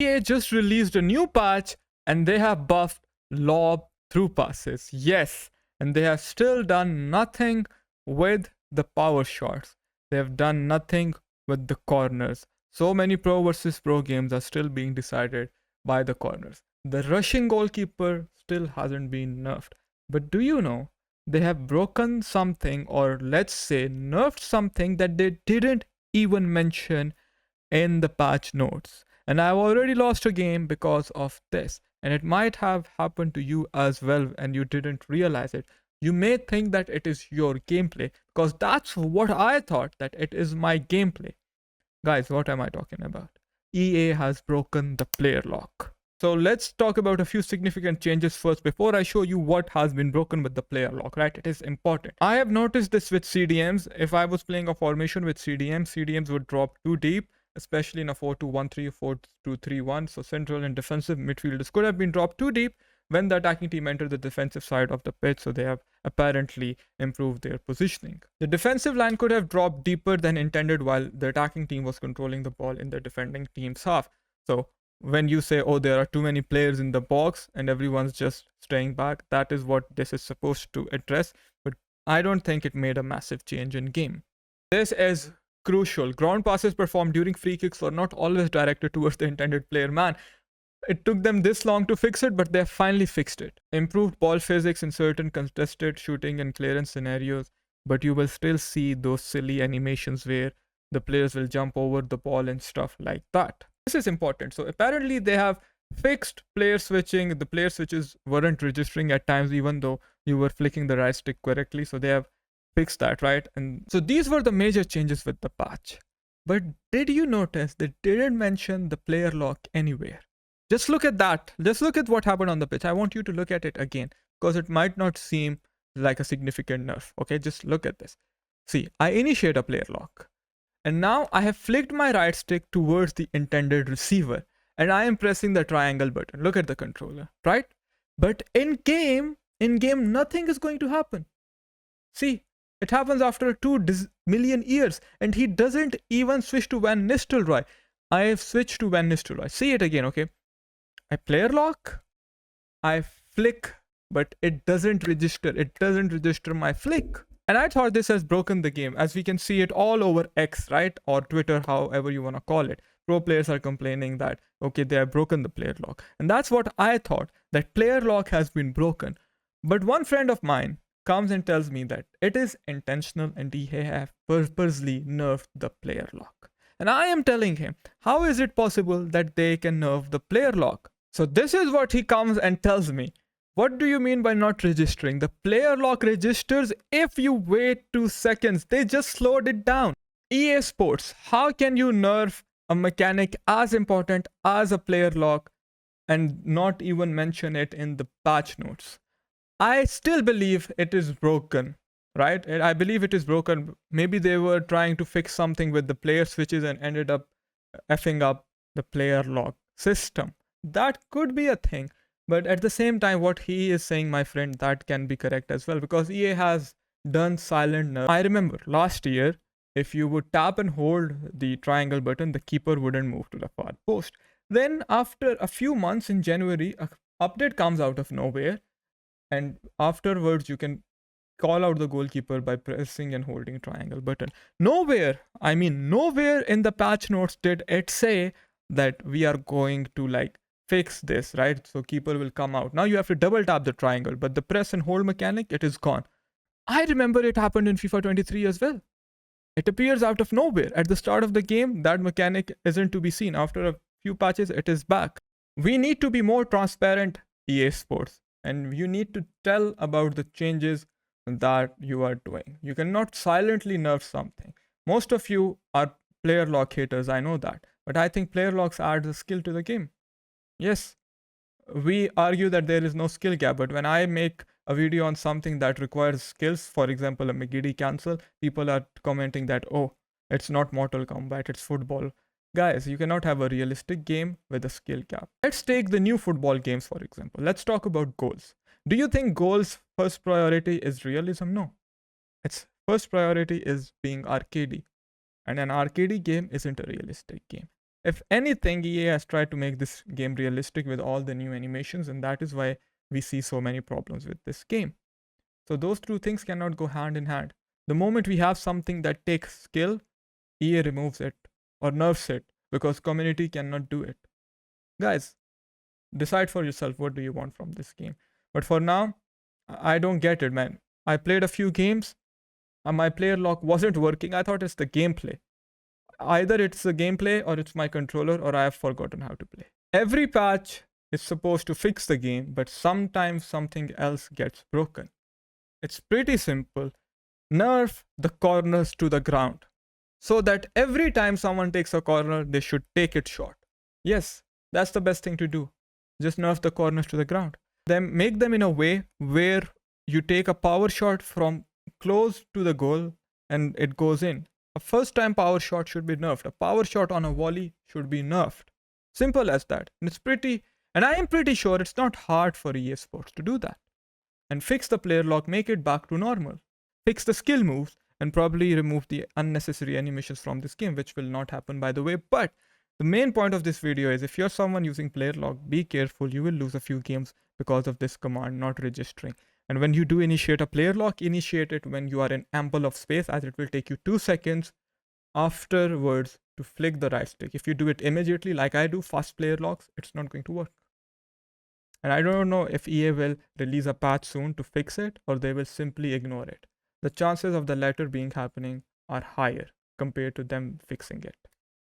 EA just released a new patch and they have buffed lob through passes. Yes, and they have still done nothing with the power shots. They have done nothing with the corners. So many pro versus pro games are still being decided by the corners. The rushing goalkeeper still hasn't been nerfed. But do you know they have broken something, or let's say nerfed something that they didn't even mention in the patch notes? And I've already lost a game because of this. And it might have happened to you as well and you didn't realize it. You may think that it is your gameplay because that's what I thought, that it is my gameplay. Guys, what am I talking about? EA has broken the player lock. So let's talk about a few significant changes first before I show you what has been broken with the player lock, right? It is important. I have noticed this with CDMs. If I was playing a formation with CDMs would drop too deep, especially in a 4-2-1-3, 4-2-3-1. So central and defensive midfielders could have been dropped too deep when the attacking team entered the defensive side of the pitch, so they have apparently improved their positioning. The defensive line could have dropped deeper than intended while the attacking team was controlling the ball in the defending team's half. So when you say, oh, there are too many players in the box and everyone's just staying back, that is what this is supposed to address. But I don't think it made a massive change in game. This is crucial. Ground passes performed during free kicks were not always directed towards the intended player. Man, it took them this long to fix it, but they have finally fixed it. Improved ball physics in certain contested shooting and clearance scenarios, but you will still see those silly animations where the players will jump over the ball and stuff like that. This is important. So apparently they have fixed player switching. The player switches weren't registering at times even though you were flicking the right stick correctly. So they have fixed that, right? And so these were the major changes with the patch. But did you notice they didn't mention the player lock anywhere? Just look at that. Just look at what happened on the pitch. I want you to look at it again because it might not seem like a significant nerf. Okay, just look at this. See, I initiate a player lock. And now I have flicked my right stick towards the intended receiver. And I am pressing the triangle button. Look at the controller, right? But in game, nothing is going to happen. See, it happens after 2 million years. And he doesn't even switch to Van Nistelrooy. I have switched to Van Nistelrooy. See it again, okay? I player lock, I flick, but it doesn't register. It doesn't register my flick. And I thought this has broken the game, as we can see it all over X, right? Or Twitter, however you want to call it. Pro players are complaining that, okay, they have broken the player lock. And that's what I thought, that player lock has been broken. But one friend of mine comes and tells me that it is intentional and he have purposely nerfed the player lock. And I am telling him, how is it possible that they can nerf the player lock? So this is what he comes and tells me. What do you mean by not registering? The player lock registers if you wait 2 seconds. They just slowed it down. EA Sports, how can you nerf a mechanic as important as a player lock and not even mention it in the patch notes? I still believe it is broken, right? I believe it is broken. Maybe they were trying to fix something with the player switches and ended up effing up the player lock system. That could be a thing. But at the same time, what he is saying, my friend, that can be correct as well because EA has done silent nerf. I remember last year, if you would tap and hold the triangle button, the keeper wouldn't move to the far post. Then, after a few months in January, an update comes out of nowhere, and afterwards, you can call out the goalkeeper by pressing and holding triangle button. Nowhere, I mean, nowhere in the patch notes did it say that we are going to like fix this, right? So keeper will come out. Now you have to double tap the triangle, but the press and hold mechanic, it is gone. I remember it happened in FIFA 23 as well. It appears out of nowhere. At the start of the game, that mechanic isn't to be seen. After a few patches, it is back. We need to be more transparent, EA Sports, and you need to tell about the changes that you are doing. You cannot silently nerf something. Most of you are player lock haters, I know that, but I think player locks add the skill to the game. Yes, we argue that there is no skill gap, but when I make a video on something that requires skills, for example, a McGiddy cancel, people are commenting that, oh, it's not Mortal Kombat, it's football. Guys, you cannot have a realistic game with a skill gap. Let's take the new football games, for example. Let's talk about goals. Do you think goals' first priority is realism? No. Its first priority is being arcadey. And an arcadey game isn't a realistic game. If anything, EA has tried to make this game realistic with all the new animations, and that is why we see so many problems with this game. So those two things cannot go hand in hand. The moment we have something that takes skill, EA removes it or nerfs it because community cannot do it. Guys, decide for yourself what do you want from this game. But for now, I don't get it, man. I played a few games, and my player lock wasn't working. I thought it's the gameplay. Either it's the gameplay or it's my controller or I have forgotten how to play. Every patch is supposed to fix the game, but sometimes something else gets broken. It's pretty simple. Nerf the corners to the ground so that every time someone takes a corner, they should take it short. Yes, that's the best thing to do. Just nerf the corners to the ground. Then make them in a way where you take a power shot from close to the goal and it goes in. A first time power shot should be nerfed. A power shot on a volley should be nerfed. Simple as that. And I am pretty sure it's not hard for EA Sports to do that. And fix the player lock, make it back to normal. Fix the skill moves and probably remove the unnecessary animations from this game, which will not happen by the way. But the main point of this video is if you're someone using player lock, be careful. You will lose a few games because of this command not registering. And when you do initiate a player lock, initiate it when you are in ample of space, as it will take you 2 seconds afterwards to flick the right stick. If you do it immediately like I do, fast player locks, it's not going to work. And I don't know if EA will release a patch soon to fix it or they will simply ignore it. The chances of the latter being happening are higher compared to them fixing it.